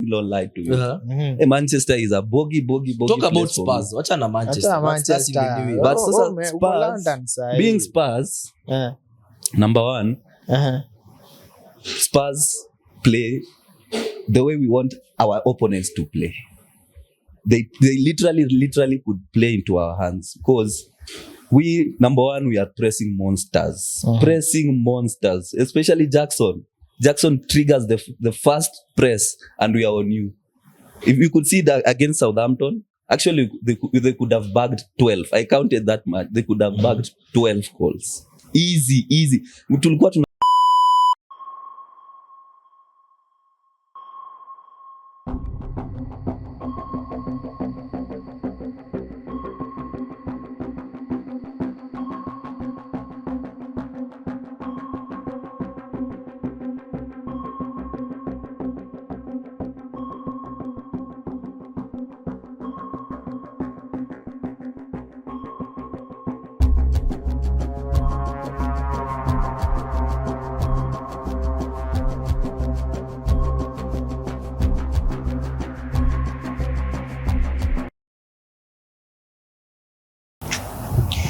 no lie to you. Manchester is a bogey. Talk about Spurs. What's on Manchester? But Spurs, being Spurs, number one, Spurs play the way we want our opponents to play. They literally could play into our hands because we, number one, we are pressing monsters. Pressing monsters, especially Jackson. Jackson triggers the first press and we are on you. If you could see that against Southampton, actually they could have bagged 12. I counted that much. They could have bagged 12 goals. Easy. Tulikuwa tuna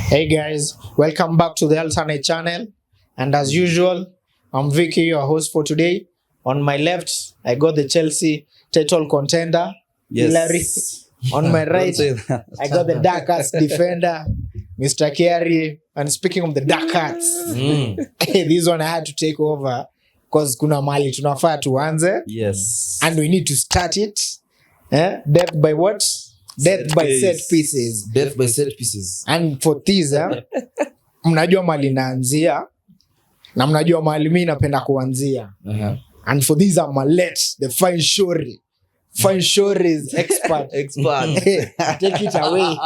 Hey guys, welcome back to the Alternate channel, and as usual, I'm Vicky, your host for today. On my left, I got the Chelsea title contender, Hillary. On my right, I got the dark arts defender, Mr. Kerry. And speaking of the dark arts, this one I had to take over because kuna mali tunafaa tuanze. Yes. And we need to start it. Death by what? Death by set pieces. Death by set pieces. And for this, mnajua mali naanzia na mnajua mali mimi napenda kuanzia. And for this, I'm the fine shori. Fine shori's expert. Take it away.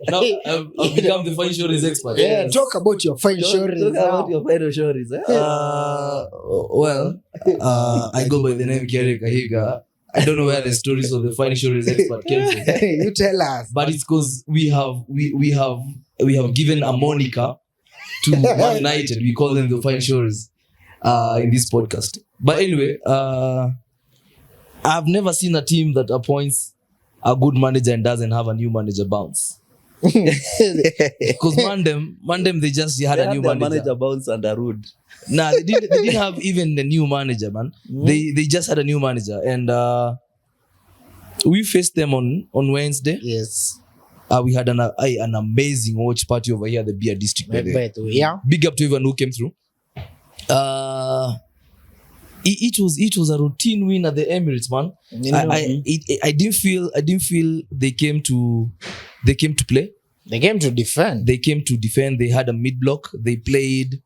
Now I've become the fine shori's expert. Yeah, talk about your fine shoris. About your fine shoris. Well, I go by the name Kerry Kahiga. I don't know where the stories of the fine shori's expert came from. You tell us. But it's because we have given a moniker to Man United. We call them the fine shoris in this podcast. But anyway, I've never seen a team that appoints a good manager and doesn't have a new manager bounce. Because Mandem, they just had a new manager bounce and a rude. Nah, they didn't have even the new manager, man. They just had a new manager, and we faced them on Wednesday. Yes. We had an amazing watch party over here at the Beer District. Yeah. Big up to everyone who came through. It was a routine win at the Emirates, man. I didn't feel they came to play. They came to defend. They had a mid block. They played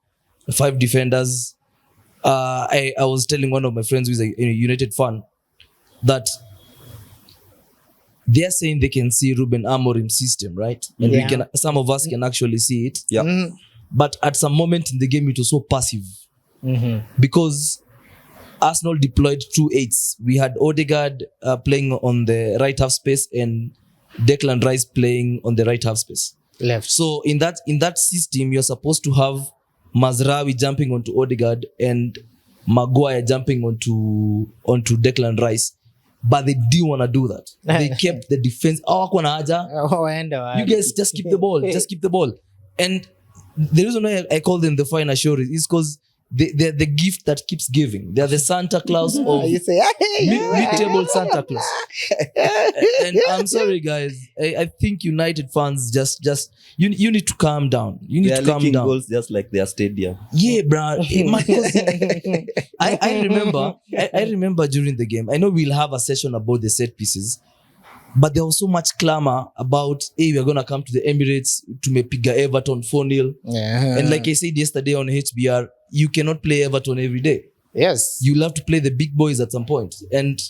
5 defenders. I was telling one of my friends who's a United fan that they're saying they can see Reuben Amorim system, right? And some of us can actually see it. Yeah. But at some moment in the game, it was so passive. Because Arsenal deployed 2 8s. We had Odegaard playing on the right half space and Declan Rice playing on the right half space. Left. So in that system, you're supposed to have Mazraoui jumping onto Odegaard and Maguire jumping onto Declan Rice. But they didn't want to do that. They kept the defense. You guys just keep the ball. Just keep the ball. And the reason why I call them the fine assurance is because they're the gift that keeps giving. They're the Santa Claus of mid-table Santa Claus. And I'm sorry, guys. I think United fans just you need to calm down. You need to calm down. Goals just like their stadium. Yeah, bro. I remember during the game. I know we'll have a session about the set pieces, but there was so much clamor about, hey, we're gonna come to the Emirates to mepiga Everton 4-0. And like I said yesterday on HBR, you cannot play Everton every day. Yes. You'll have to play the big boys at some point. And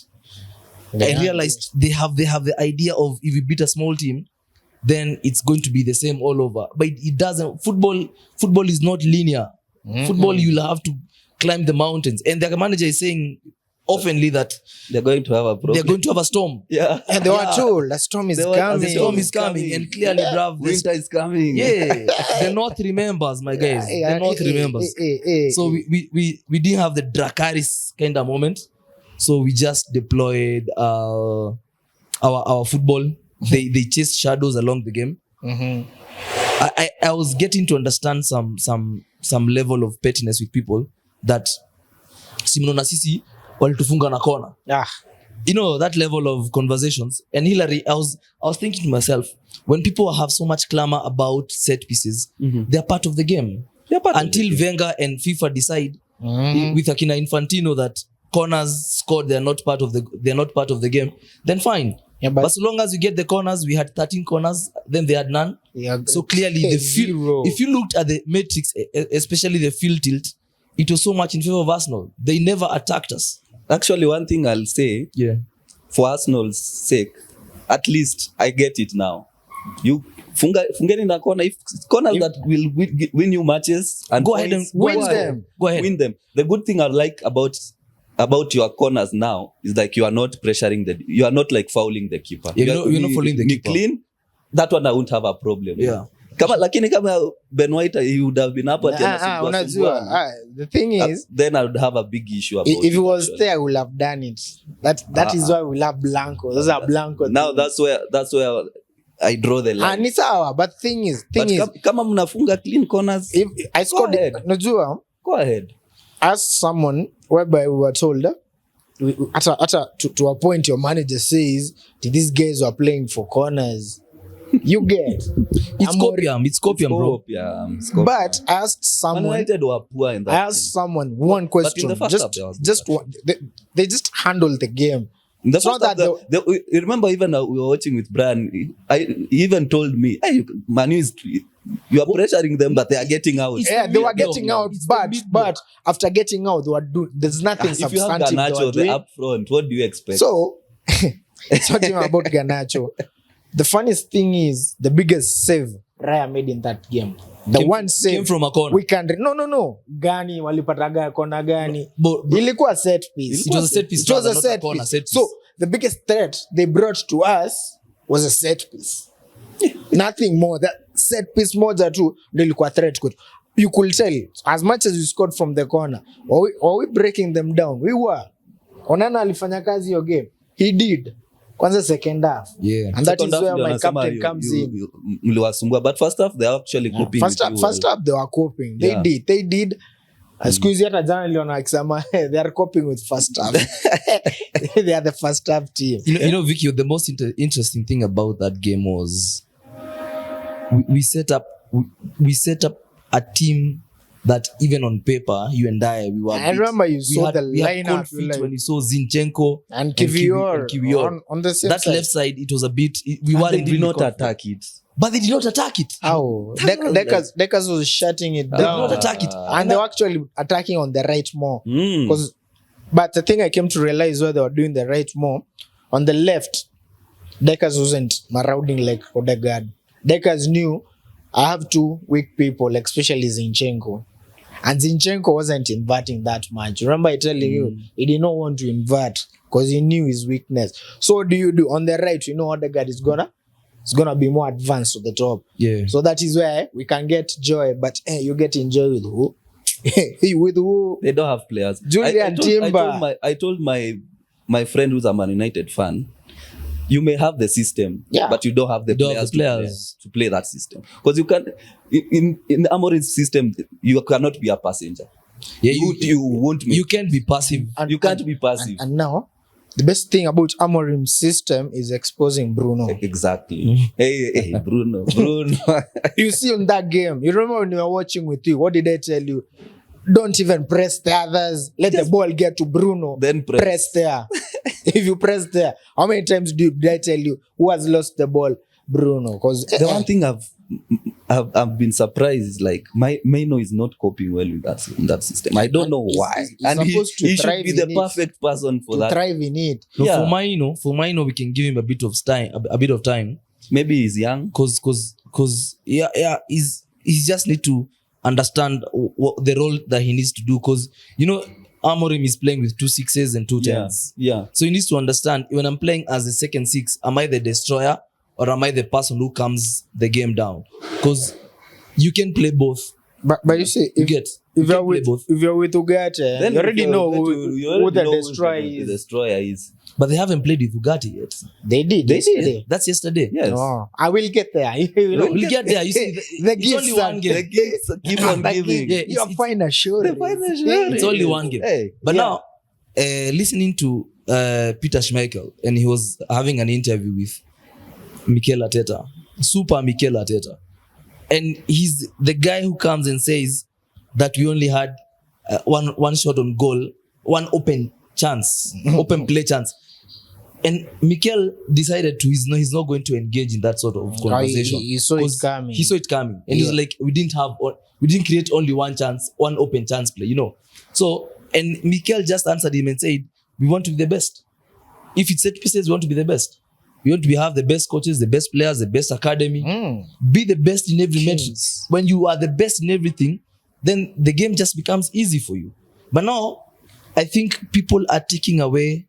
I realized they have the idea of if we beat a small team, then it's going to be the same all over. But it doesn't. Football is not linear. Football, you'll have to climb the mountains. And the manager is saying oftenly that they're going to have a problem. They're going to have a storm. Yeah. And they were told the storm is coming. The storm is coming. And clearly, bruv, winter is coming. Yeah. The North remembers, my guys. The North remembers. So we didn't have the Dracarys kind of moment. So we just deployed our football. They chased shadows along the game. I was getting to understand some level of pettiness with people that simnona sisi walitufunga na kona. You know, that level of conversations. And Hillary, I was thinking to myself, when people have so much clamor about set pieces, they're part of the game. Until Wenger and FIFA decide with Akina Infantino that corners scored, they're not part of the game, then fine. Yeah, but so long as you get the corners, we had 13 corners, then they had none. Yeah, so clearly the field, if you looked at the matrix, especially the field tilt, it was so much in favor of Arsenal. They never attacked us. Actually, one thing I'll say, for Arsenal's sake, at least I get it now. You fungeni na corner. If corners that will win you matches and go ahead and win them. The good thing I like about your corners now is like you are not pressuring you are not like fouling the keeper. You're not fouling the keeper. Clean. That one I won't have a problem. Yeah. Lakini kama Ben White, he would have been up at the thing is, then I would have a big issue about if he was there, I would have done it. That is why we love Blanco. Those are Blanco. Now that's where I draw the line. It's our, but thing is, kama mnafunga clean corners, if I scored it, go ahead. As someone whereby we were told to a point, your manager says these guys were playing for corners. You get it's copium, bro. But I asked someone. One question. Just one. They just handled the game. It's not that you remember, even we were watching with Brian. He even told me, "Hey, Manu you are pressuring them, but they are getting out." Yeah, they were getting out, but after getting out, they were doing. There's nothing substantive. If you have Garnacho up front, what do you expect? So it's not even about Garnacho. The funniest thing is the biggest save Raya made in that game. One save came from a corner. We can no. Gani walipataga kona gani? Ilikuwa set piece. It was a set piece. It was a set piece. So the biggest threat they brought to us was a set piece. Nothing more. That set piece moja tu ndio ilikuwa threat kwetu. You could tell as much as we scored from the corner. Were we breaking them down? We were. Onana alifanya kazi hiyo game. He did. Kwanza second half. Yeah. And that is where my captain comes in. But first half, they're actually coping. First half, they were coping. They did. Squeeze hata jana niliona akisema they are coping with first half. They are the first half team. You know, Vicky, the most interesting thing about that game was we set up a team that even on paper, you and I were. I remember you saw the lineup when you saw Zinchenko and Kivior on the same that side. left side. It was a bit. They did not attack it. But they did not attack it. Oh, Deckers was shutting it down. They did not attack it, and they were actually attacking on the right more. But the thing I came to realize where they were doing the right more on the left, Deckers wasn't marauding like Odegaard. Deckers knew I have two weak people, especially Zinchenko. And Zinchenko wasn't inverting that much. Remember I telling you, he did not want to invert because he knew his weakness. So what do you do? On the right, you know Odegaard is gonna be more advanced to the top. Yeah. So that is where we can get joy. But you get enjoy with who? With who? They don't have players. Julian Timber. I told my friend who's a Man United fan, you may have the system, but you don't have the players to play that system. Because you can, in Amorim's system, you cannot be a passenger. Yeah, you won't. You can't be passive. You can't be passive. And now, the best thing about Amorim's system is exposing Bruno. Exactly. Hey, Bruno. You see in that game, you remember when you were watching with you, what did I tell you? Don't even press the others. Let the ball get to Bruno. Then press there. If you press there, how many times did I tell you who has lost the ball? Bruno. Because the one thing I've been surprised is like Maino is not coping well with that system. I don't know why. And he should be the perfect person for that. Thrive in it. No, for Maino, we can give him a bit of time. Maybe he's young. Cause he's just need to understand what the role that he needs to do. Cause you know, Amorim is playing with 2 6s and 2 10s. Yeah. So he needs to understand, when I'm playing as the second 6, am I the destroyer or am I the person who calms the game down? Because you can play both. But you see, if can play both. you're with Ugarte, Then you already if know you're who the know destroyer the is. destroyer is. But they haven't played with Ugarte yet. They did yesterday. That's yesterday. Yes. Oh, I will get there. We'll get there. You see, The it's gifts only are- one game. The gifts keep on giving. Yeah, You're it's- fine assured. The final shot. It's only one game. Hey. But Yeah. now, listening to Peter Schmeichel, and he was having an interview with Mikel Arteta, Super Mikel Arteta, and he's the guy who comes and says that we only had one shot on goal, one open chance, open play chance. And Mikel decided he's not going to engage in that sort of conversation. He saw it 'Cause coming. He saw it coming, and he was like, "We didn't create only one chance, one open chance play, you know." So, and Mikel just answered him and said, "We want to be the best. If it's set pieces, we want to be the best. We want to have the best coaches, the best players, the best academy. Be the best in every metric. When you are the best in everything, then the game just becomes easy for you. But now, I think people are taking away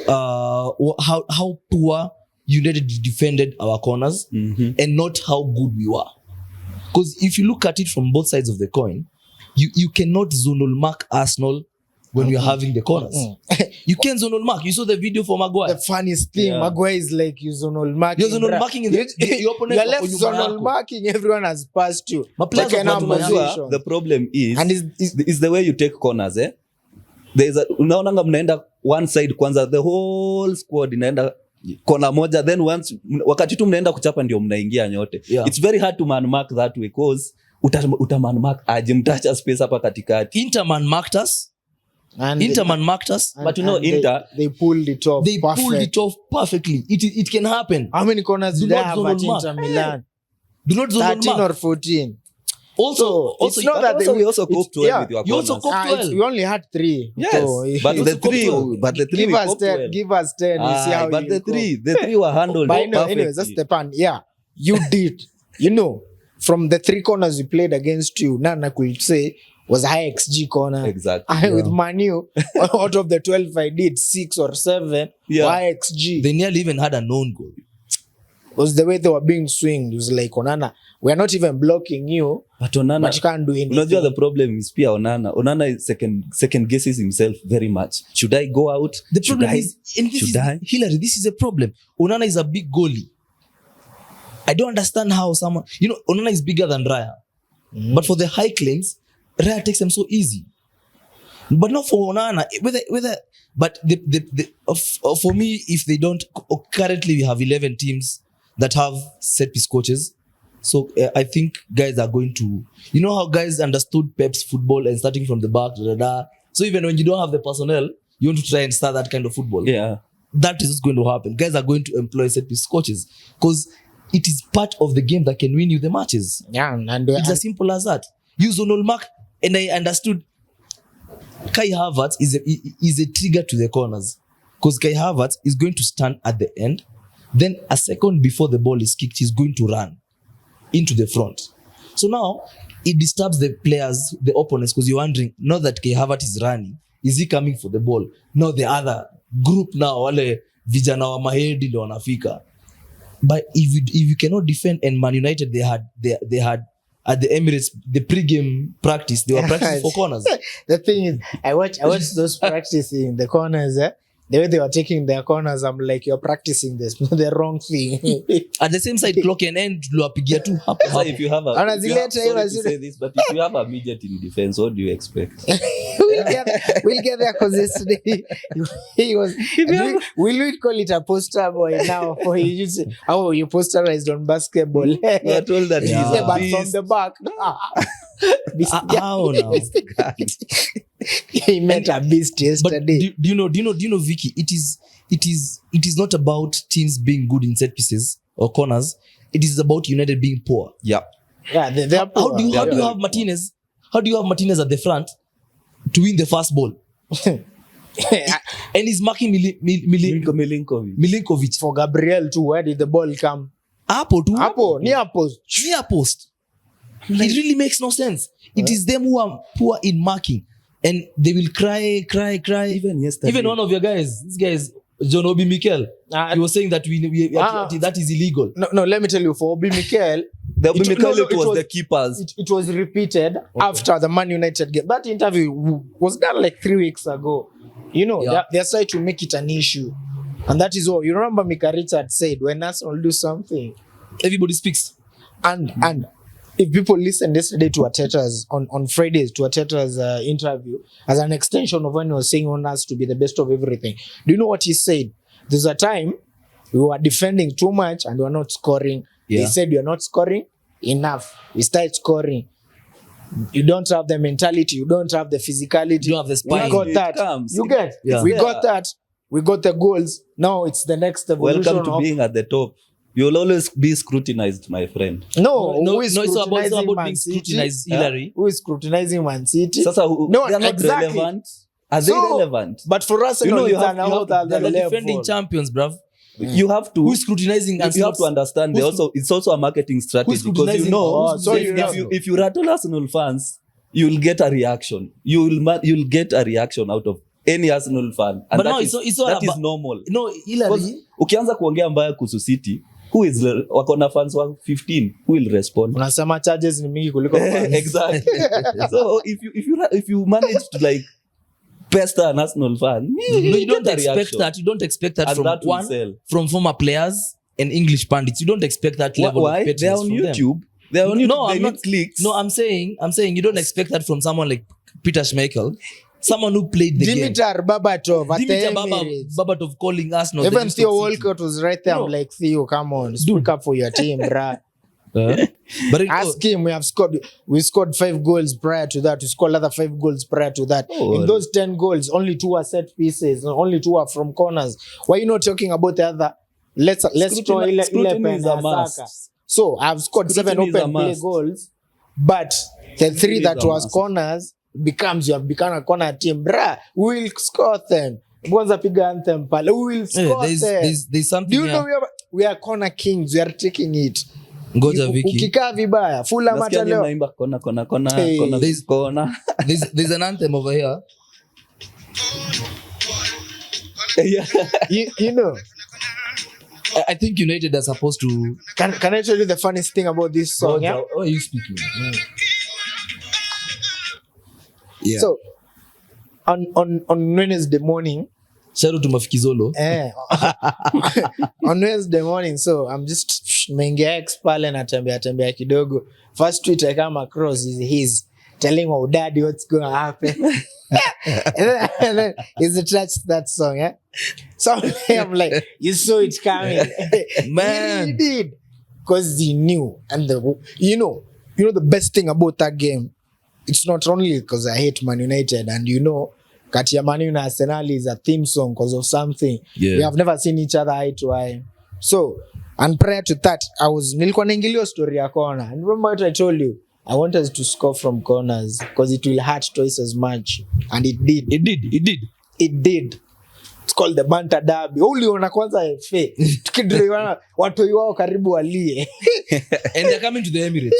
how poor United defended our corners and not how good we were. Because if you look at it from both sides of the coin, you cannot zonal mark Arsenal when you're having the corners. You can zonal mark. You saw the video for Maguire. The funniest thing, Maguire is like you zonal marking. You're zonal marking in the opponent. You're left zonal marking. Everyone has passed you. My players Like are an not opposition. The problem is, And is the way you take corners. Unaonanga mnaenda one side kwanza, the whole squad inaenda kona moja, then once wakati tu mnaenda kuchapa ndio mnaingia nyote. It's very hard to man mark that way because utaman mark aje, mtacha space hapa katikati. Interman marked us. Interman marked us. But you know, Inter, they pulled it off. They pulled it off perfectly. It can happen. How many corners Do did they not have zonal at mark. Inter Milan? Do not zonal 13 mark. or 14. Also, it's not that we also coped well with your you also corners. coped well. We only had 3. Yes, So, but you the also coped three, well. but the three give we us coped 10. well. Give us 10. We see how But you the cope. three were handled But anyways, perfectly. that's the pan. Yeah, you did. You know, from the 3 corners we played against you, Nana could say was a high XG corner. Exactly. With Manu, out of the 12 I did, 6 or 7 high XG. They nearly even had a known goal. Was the way they were being swinged. It was like, Onana, we're not even blocking you, But Onana, but you can't do anything. unajua the problem is pia Onana is second guesses himself very much. Should I go out? The Should problem I? is, and this Should is I? Hillary, this is a problem. Onana is a big goalie. I don't understand how someone, Onana is bigger than Raya. But for the high claims, Raya takes them so easy. But not for Onana. But for me, if they don't, currently we have 11 teams that have set piece coaches. So I think guys are going to, how guys understood Pep's football and starting from the back, So even when you don't have the personnel, you want to try and start that kind of football. Yeah. That is what's going to happen. Guys are going to employ set piece coaches because it is part of the game that can win you the matches. Yeah, and It's as simple as that. Use zonal mark, and I understood Kai Havertz is a trigger to the corners because Kai Havertz is going to stand at the end. Then a second before the ball is kicked, he's going to run into the front. So now it disturbs the players, the opponents, because you're wondering, not that Kai Havertz is running, is he coming for the ball? No, the other group now, wale vijana wa mahedi ndio wanafika. But if you cannot defend, and Man United they had at the Emirates the pre-game practice, they were practicing for corners. The thing is, I watch those practicing the corners. The way they were taking their corners, I'm like, you're practicing this, the wrong thing. At the same side, clock can end. Tuliwapigia tu hapo So hapo. if you have a, And if as you later have, sorry he was- to say this, but if you have a midget in defense, what do you expect? we'll get there because yesterday he was. Will we call it a poster boy now? For you posterized on basketball. You are told that he's Yeah. a But beast. from the back, How now? he met a beast But yesterday. do you know, Vicky? It is not about teams being good in set pieces or corners. It is about United being poor. Yeah. Yeah, they're How poor. do you have poor. Martinez? How do you have Martinez at the front to win the first ball? And he's marking Milinkovic. For Gabriel too, where did the ball come? Hapo tu. Near post. Near post. It really makes no sense. It is them who are poor in marking, and they will cry. Even yesterday. Even one of your guys, this guy is John Obi Mikel. He was saying that we that is illegal. No, let me tell you, for Obi Mikel, The It- Mikel, no, no, it was the keepers. It was repeated after the Man United game. That interview was done like 3 weeks ago. You know, Yeah. they're trying to make it an issue. And that is all. You remember Mika Richard said, when Arsenal do something, Everybody speaks. and if people listened yesterday to Arteta's on Fridays to Arteta's interview as an extension of when he was saying on us to be the best of everything. Do you know what he said? There's a time we were defending too much and we were not scoring. Yeah. They said we are not scoring enough. We start scoring. You don't have the mentality. You don't have the physicality. You don't have the spine. We got It that. comes. You get. Yeah. We got that. We got the goals. Now it's the next evolution. Welcome to of, being at the top. You'll always be scrutinized, my friend. no, No, who is no, it's about scrutinizing being Man City? scrutinized, Hillary. Who is scrutinizing Man City? Sasa, No, they are not exactly. relevant. Are they So, relevant? But for us, You know, you it's have- an you have- other They're the level. defending champions, bruv. You have to. Who's scrutinizing and You have to understand. They who's- also, it's also a marketing strategy because you scrutinizing- know. Oh, so you know. if you rattle Arsenal fans, you'll get a reaction. You'll get a reaction out of any Arsenal fan, and But that no, is, it's all that is about- normal. No, Hillary. Because ukianza kuongea mbaya kuhusu City, who is wako na fans wa 15, who will respond? Unasema charges ni mingi kuliko fans. Exactly. So if you manage to like pester an Arsenal fan, No, you don't get a expect reaction. that. You don't expect that And from that will one sell. from former players and English pundits. You don't expect that level Why? of They're pettiness on from them. YouTube. They're on YouTube. No, they I'm need not- clicks. No, I'm saying you don't expect that from someone like Peter Schmeichel, someone who played the game. Dimitar Babatov at the Dimitar Emirates. Babatov calling us not Even the Theo Stoke City. Walcott was right there. No. I'm like, Theo, come on, speak up for your team, bruh. But Ask him. We scored 5 goals prior to that. We scored another 5 goals prior to that. Oh. In those 10 goals, only 2 are set pieces, and only 2 are from corners. Why are you not talking about the other? Let's throw Scrutiny is a 11 must. Saka. So I've scored 7 Scrutiny is a open play must. goals, but the 3 Scrutiny that is a was must. corners you have become a corner team, bruh. We will score them. Kwanza piga anthem pale. We will score them. there's something Do you here. know we are corner kings? We are taking it. Ngoja Vicky. Ukikaa vibaya, Fulham Nasikia hata nyinyi leo. mnaimba kona kona kona Hey. kona There's- kona. There's an anthem over here. Yeah. You know, I think United are supposed to. can I tell you the funniest thing about this song? Yeah. How are you speaking? Yeah. So on Wednesday morning, Shout out to Mafikizolo. on Wednesday morning, so I'm just mengia X pale natembea kidogo. First tweet I come across is his telling my daddy what's going to happen. and then he's attached to that song, yeah. So I'm like, you saw it coming, Man. He did, because he knew. And you know the best thing about that game, it's not only because I hate Man United, and kati ya Man U na Arsenal is a theme song because of something. Yeah. We have never seen each other eye to eye. So, and prior to that, nilikuwa naingilio story ya corner. And remember what I told you? I want us to score from corners because it will hurt twice as much. And it did. It did. It's called the Banter Derby. Uliona kwanza FA. Tukidriwana watu wao karibu walie. And they're coming to the Emirates.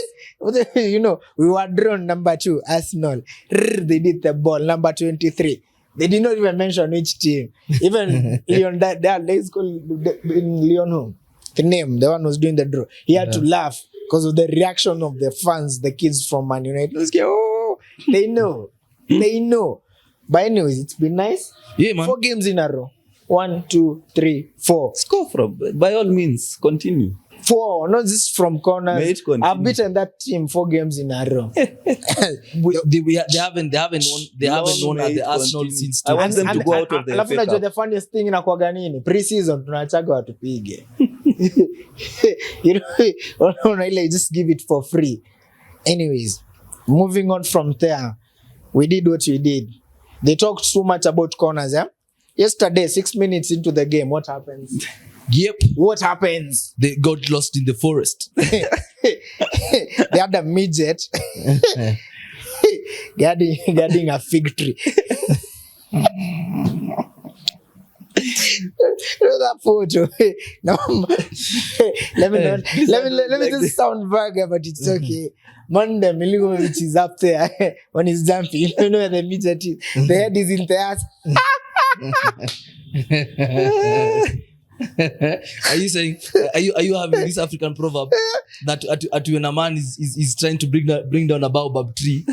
We were drawn number 2, Arsenal. They did the ball, number 23. They did not even mention which team. Even Leon, that is called in Leon home. The name, the one who was doing the draw. He had to laugh because of the reaction of the fans, the kids from Man United. Oh, they know. They know. But anyways, it's been nice. Yeah, man. 4 games in a row. 1, 2, 3, 4. Score from, by all means, continue. 4, not just from corners. May it continue. I've beaten that team 4 games in a row. They haven't won at the Arsenal continue. since I want them to go out of the Alafu FA najua Cup. the funniest thing inakuwaga nini? Pre-season tunachaga watupige. Unaona ile just give it for free. Anyways, moving on from there, we did what we did. They talked too much about corners, yeah? Yesterday, 6 minutes into the game, what happens? Yep. What happens? They got lost in the forest. They had a midget guarding a fig tree. That photo. No, let me just sound vulgar, but it's okay. Monday, Milivovic is up there when he's jumping. You know where the midget is. The head is in the ass. Are you saying? Are you having this African proverb that at when a man is trying to bring down a baobab tree,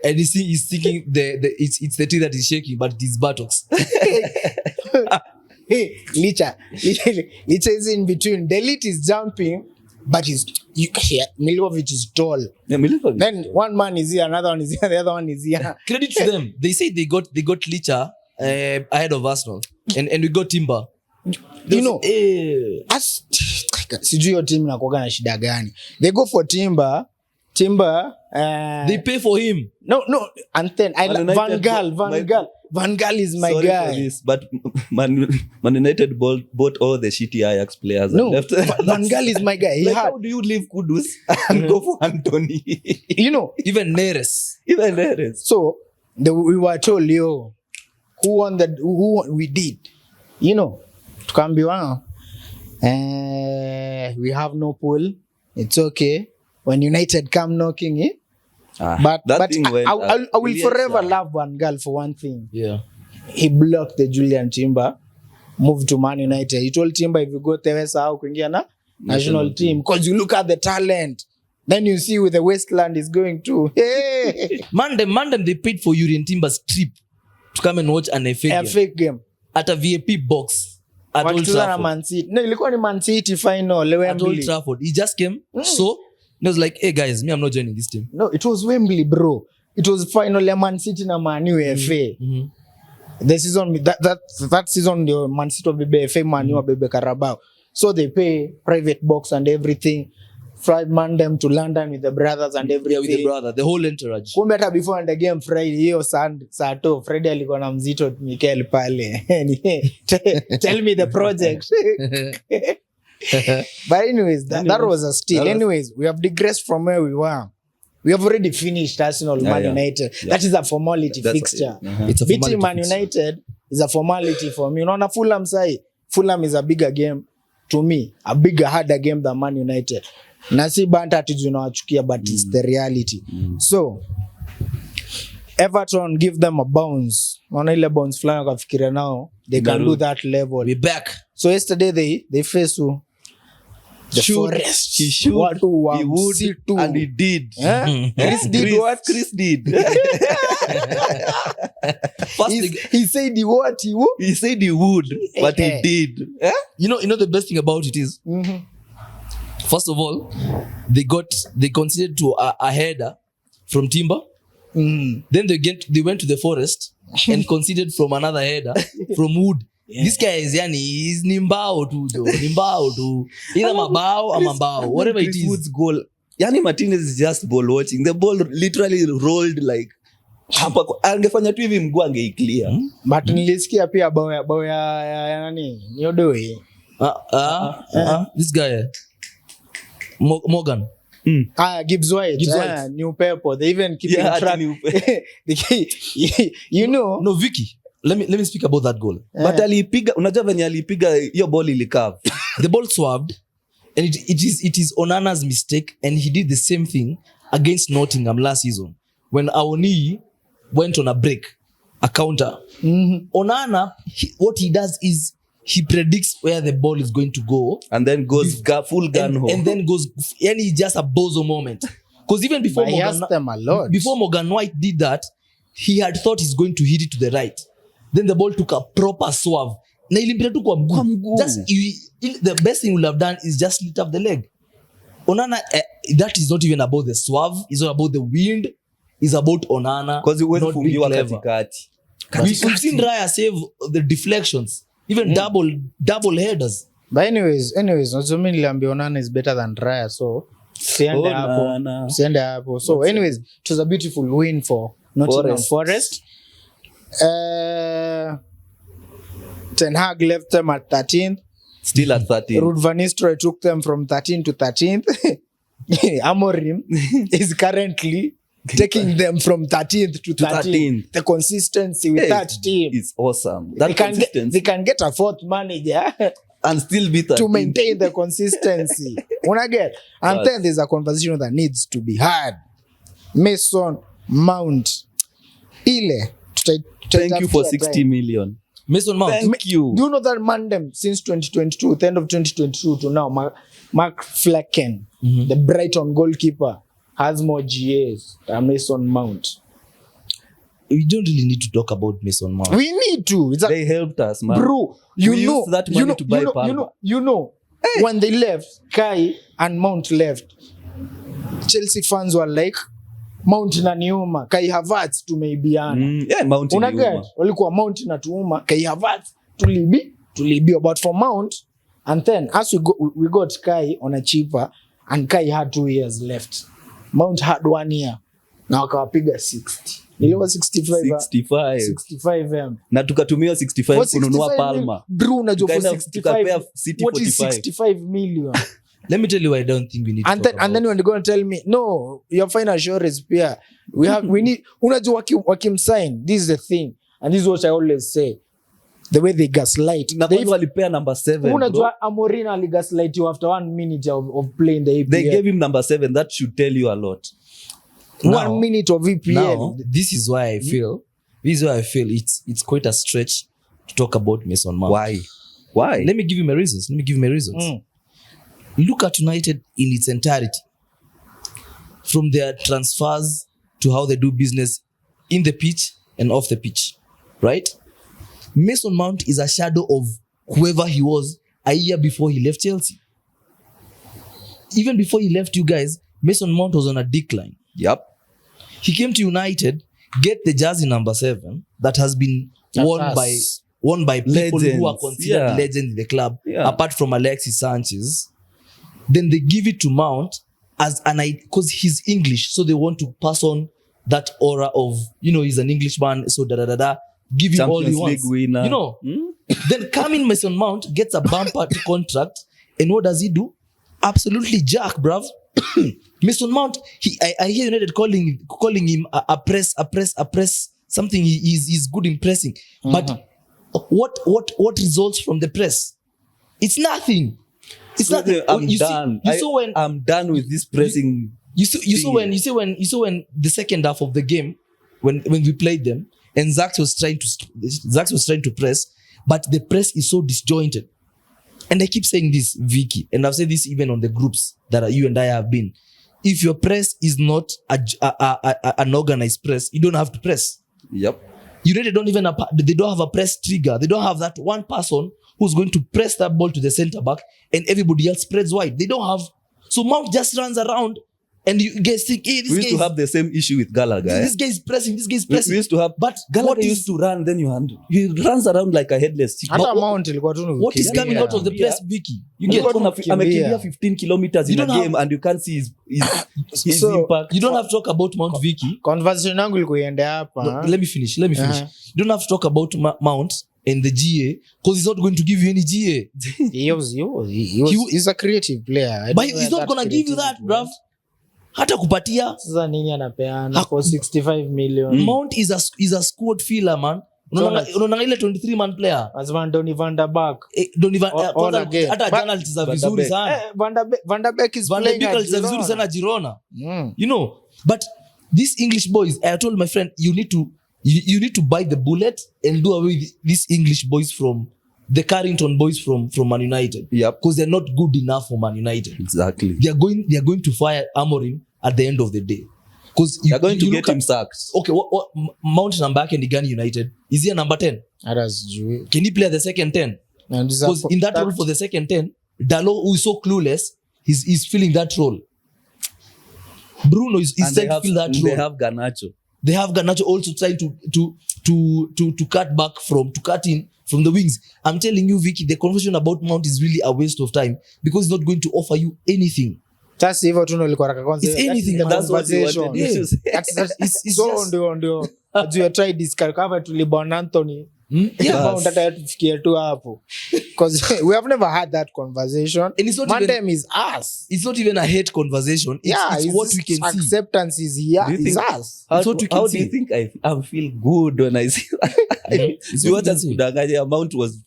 and he's thinking it's the tree that is shaking, but it is buttocks. Hey, Licha is in between. The elite is jumping, but Milivovic is tall. Yeah, Milivovic. Then one man is here, another one is here, the other one is here. Credit to them. They say they got Licha ahead of Arsenal, and we got Timber. You know, as sijui yo team nakuwa na shida gani. They go for Timber. They pay for him. No, and then Van Gaal is my Sorry guy. for this, but Man United bought all the shitty Ajax players. No, and left. Van Gaal is my guy. How do you leave Kudus and go for Anthony? You know, Even Neres. so we were told, yo, who we did. You know, tukaambiwa we have no pull. It's okay. When United come knocking it. But I will forever love Van Gaal for one thing. Yeah. He blocked the Julian Timber, moved to Man United. He told Timber, if you go Tevesa au kuingia na national team, because you look at the talent, then you see where the Westland is going to. Hey. Man them they paid for Julian Timber's trip to come and watch an FA game at a VIP box at Old Trafford. Man City. No, ilikuwa ni Man City final At Old Trafford. He just came. So he was like, hey guys, I'm not joining this team. No, it was Wembley, bro. It was finally Man City na Man U FA. The season that season the Man City bebe FA, Man U bebe Carabao. So they pay private box and everything. Fried man them to London with the brothers and everything. Yeah, with the brother, the whole entourage. Kumbe hata before the game Friday hiyo saa to Friday alikuwa na mzito Mikel pale. Tell me the project. But anyways, that was a steal. Anyways, we have digressed from where we were. We have already finished Arsenal, Man United. Yeah. That is a formality fixture. It's a beating Man United is a formality for me. Unaona Fulham is a bigger game to me, a bigger, harder game than Man United. Na si banta tunawachukia, but it's the reality. So Everton give them a bounce. Unaona ile bounce flani wakafikiria now they can do that level. We're back. So yesterday they faced the Forest. He should. He would. And he did. Chris did what? Chris did. He said he what? He said he would, but he did. You know the best thing about it is, first of all, they considered to a header from Timber. Then they went to the Forest and conceded from another header from Wood. Yeah. This guy is he's nimbao tu. Either mabao or mabao, whatever it is. Wood's goal. Martinez is just ball watching. The ball literally rolled like hapa angefanya tu hivi mguu angeiclear. But nilisikia pia bao ya nani? Nyodoi. This guy Morgan. Gibbs White. New Pepper. They even keep track. You know. No, Vicky. Let me speak about that goal. But alipiga, unajua venye alipiga hiyo ball ilikava. The ball swerved, and it is Onana's mistake, and he did the same thing against Nottingham last season when Awoniyi went on a break, a counter. Onana, what he does is he predicts where the ball is going to go, and then goes full gun home, and then goes, and it's just a bozo moment. Because even before Morgan White did that, he had thought he's going to hit it to the right. Then the ball took a proper swerve. Na ilimpita tu kwa mguu. The best thing we'll have done is just lift up the leg. Onana, that is not even about the swerve. It's not about the wind. It's about Onana. Because it went fungiwa katikati. We've seen Raya save the deflections. Even double headers. But anyways, nazumi niliambia Onana is better than Raya. So, siende hapo. So anyways, it was a beautiful win for Nottingham Forest. Ten Hag left them at 13th. Still at 13th. Reuben Amorim took them from 13th to 13th. Amorim is currently taking them from 13th to 13th. The consistency with that team is awesome. They can get a fourth manager and still be 13th to maintain the consistency. And then there's a conversation that needs to be had. Mason Mount. Thank you for 60 million. Mason Mount. Thank you. Do you know that Mandem since 2022, the end of 2022 to now, Mark Flecken, the Brighton goalkeeper, has more GAs than Mason Mount. We don't really need to talk about Mason Mount. We need to. They helped us, man. Bro, We used that money to buy Palmer. when they left, Kai and Mount left, Chelsea fans were like, Mount na niuma, Kai Havertz tumeibiana. Yeah, Mount Unaget, walikuwa Mount na tuuma, Kai Havertz tulibio. But for Mount, and then as we got Kai on a cheaper, and Kai had 2 years left. Mount had 1 year. Na wakawapiga 60. Iliwa 65 M. Na tukatumia 65 kununua Palmer. Bro, unajua for 65. City What is 45. 65 million? Let me tell you why I don't think we need to talk And then when they're going to tell me, no, your final assurance pia. We need, unajua wakimsign, this is the thing. And this is what I always say. The way they gaslight. Na kwanza walipea number 7. Unajua Amorim aligaslight you after 1 minute of playing the EPL. They gave him number 7. That should tell you a lot. 1 minute of EPL. Now, this is why I feel it's quite a stretch to talk about Mason Mount. Why? Let me give you my reasons. Look at United in its entirety. From their transfers to how they do business in the pitch and off the pitch. Right? Mason Mount is a shadow of whoever he was a year before he left Chelsea. Even before he left you guys, Mason Mount was on a decline. Yep. He came to United, get the jersey number 7 that has been worn by people Legends. who are considered legends in the club, apart from Alexis Sanchez. Then they give it to Mount because he's English, so they want to pass on that aura of, he's an Englishman, so give him Champions all he League wants. winner. Then coming Mason Mount gets a bumper to contract, and what does he do? Absolutely jack, bruv. Mason Mount, I hear United calling him a press, something he's good in pressing. But what results from the press? It's nothing. It's nothing. I'm done with this pressing. You saw when the second half of the game, when we played them, and Zax was trying to press, but the press is so disjointed. And I keep saying this, Vicky, and I've said this even on the groups that you and I have been. If your press is not an organized press, you don't have to press. Yep. United they don't have a press trigger. They don't have that one person who's going to press that ball to the center back and everybody else spreads wide. They don't have. So Mount just runs around and you guys think, hey, this guy. We used to have the same issue with Gallagher. This guy is pressing. We used to have, but Gallagher used to run, then he runs around like a headless chicken. What is coming out of the press, Vicky? You get amekimbia 15 kilometers in a game and you can't see his impact. You don't have to talk about Mount, Vicky. Conversation yangu ilikuwa iende hapa. No, let me finish. You don't have to talk about Mount and the GA because he's not going to give you any GA. He's a creative player. But he's not going to give you that, bruv. Hata kupatia sasa nini anapeana for 65 million. Mount is a squad filler, man. Unaona ile 23 man player Azman Donny van der Beek. Hata penalties za vizuri sana. Van der Beek is playing za vizuri sana Girona. But these English boys, I told my friend, you need to bite the bullet and do away with these English boys from the Carrington boys from Man United. Yep. Because they're not good enough for Man United. Exactly. They are going to fire Amorim at the end of the day. Because they're going to get him sacked. Okay, what Mount number can he gun United? Is he a number 10? Can he play the second 10? Because in that role for the second 10, Dalot, who is so clueless, he's filling that role. Bruno is trying to fill that role. They have Garnacho also trying to cut in from the wings. I'm telling you, Vicky, the conversation about Mount is really a waste of time because it's not going to offer you anything. That's hivyo tu nilikuwa It's anything. That's what you wanted. So ndio you try this cover to Libon Anthony. Unataka tufikie tu hapo. Because we have never had that conversation. And it's not even is us. It's not even a hate conversation. It's what we can see. Acceptance is here. Is us. How do you think I feel good when I see? See what kudanganya Mount was.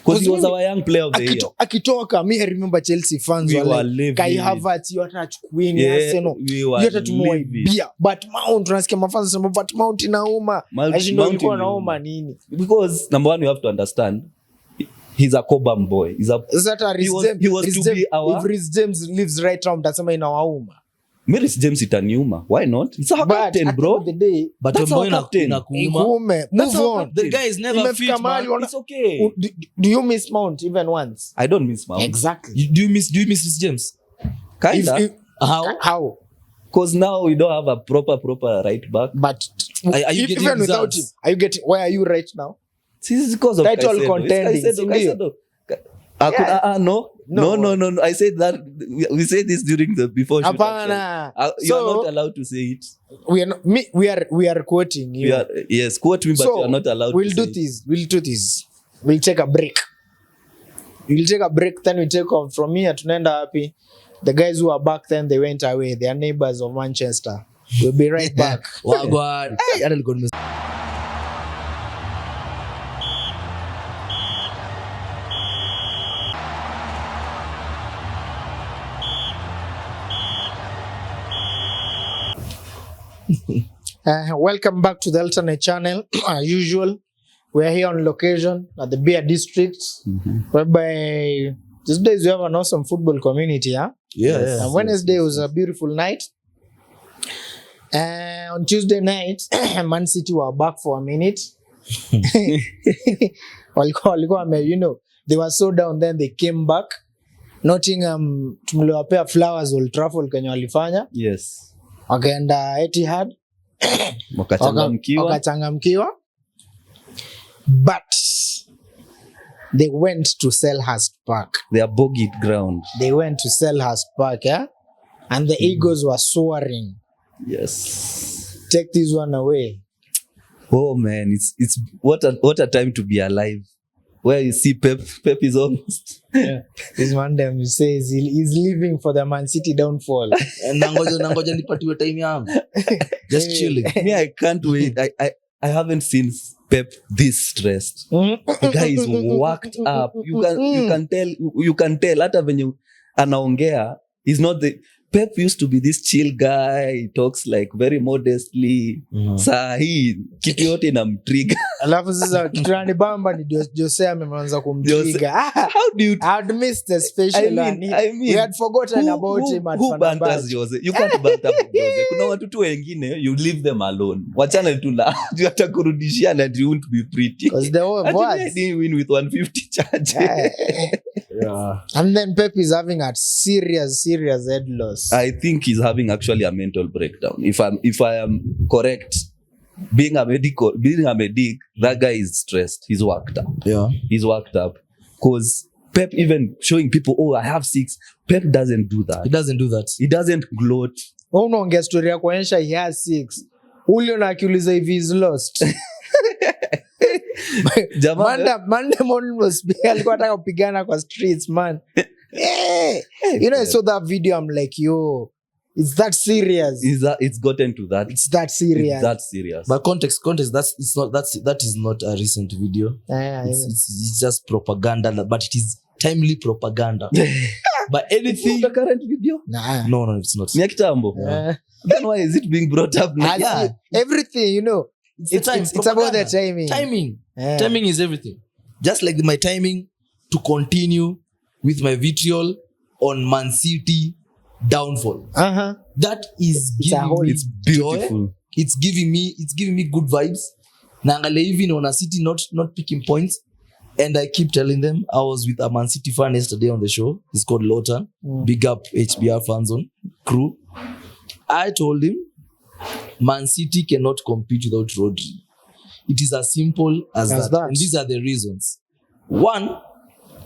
Because he was our young player of the year. Akitoka, me I remember Chelsea fans We were were like, living. Kai Havertz, you are chukuini, Arsenal. We were Yote living. tumwaibia. But Mount, unasikia mafans sema, but Mount inauma. Ashindo Mount ilikuwa inauma. nauma nini? Because number one, you have to understand, he's a Cobham boy. He's a Is that a he was Rhys to James, be our. if Rhys James lives right now, mtasema inawauma. Rhys James itaniuma. Why not? It's our But captain, at the bro. end of the day, But That's Wemboy our captain. inakuuma. ikume, That's move our on. The guy is never Imefika fit, mahali man. It's okay. Do you miss Mount even once? I don't miss Mount. Exactly. Do you miss Rhys James? Kinda. How? Because now we don't have a proper right back. But Are you getting even without results? him, are you getting? Where are you right now? This is because of Title Caicedo. contending, It's sindio? Caicedo. No. No. I said that. We said this during the before shoot. Hapana. You are So- not allowed to say it. We are quoting you. Yes, quote me, but So, you are not allowed we'll to do say it. this. We'll do this. We'll take a break. We'll take a break, then we take off from here. Tunaenda happy. The guys who are back then, they went away. They are neighbors of Manchester. We'll be right back. Wagwan. Hey, hata nilikuwa nime- Welcome back to the alternate channel. As usual, we're here on location at the Beer District, whereby these days we have an awesome football community. Huh? Yeah. And Wednesday was a beautiful night. On Tuesday night, Man City were back for a minute. They were so down, then they came back. Nottingham, tumeliwapea flowers Old Trafford kenye walifanya. Yes. Wakaenda Etihad. Wakachangamkiwa. Wakachangamkiwa. But they went to Selhurst Park. They are bogeyed ground. They went to Selhurst Park, yeah? And the Eagles were soaring. Yes. Take this one away. Oh man, it's what a time to be alive. Where you see Pep is almost. This man them says he's leaving for the Man City downfall. Nangoja nipatiwe time yangu. Just chilling. Me, I can't wait. I haven't seen Pep this stressed. The guy is worked up. You can tell. Hata venye anaongea, he's not the Pep used to be this chill guy. He talks like very modestly. Saa hii kitu yote inamtrigger. Alafu sasa kitu bamba ni Jose ameanza kumpiga. How do you I had missed the special one. We had forgotten about him at who banters Fenerbahce. Jose? You can't banter Jose. Kuna watu tu wengine, you leave them alone. Wachana tu la. You hata kurudishia and you won't be pretty. Because the whole Actually, I was. didn't win with 150 charge. Yeah. And then Pep is having a serious head loss. I think he's having actually a mental breakdown. If I am correct, being a medic, that guy is stressed. He's worked up. Yeah. He's worked up. Because Pep even showing people, oh, I have 6. Pep doesn't do that. He doesn't do that. He doesn't gloat. Unaongea story ya kuonyesha he has 6. Ulio na akiuliza if he's lost. Monday morning was alikuwa anataka kupigana kwa streets, man. You know, I saw that video, I'm like, yo, it's that serious. It's gotten to that. It's that serious. It's that serious. But context, that is not a recent video. It's just propaganda, but it is timely propaganda. But anything. The current video? Nah. No, it's not. Ni ya kitambo. Then why is it being brought up now? Yeah. Everything, you know. It's about the timing. Timing is everything. Just like my timing to continue with my vitriol on Man City downfall. That is giving me beautiful. Joy. It's giving me good vibes. Naangalia hivi naona City not picking points. And I keep telling them, I was with a Man City fan yesterday on the show. It's called Lawton. Big up HBR fans on crew. I told him, Man City cannot compete without Rodri. It is as simple as that. And these are the reasons. One,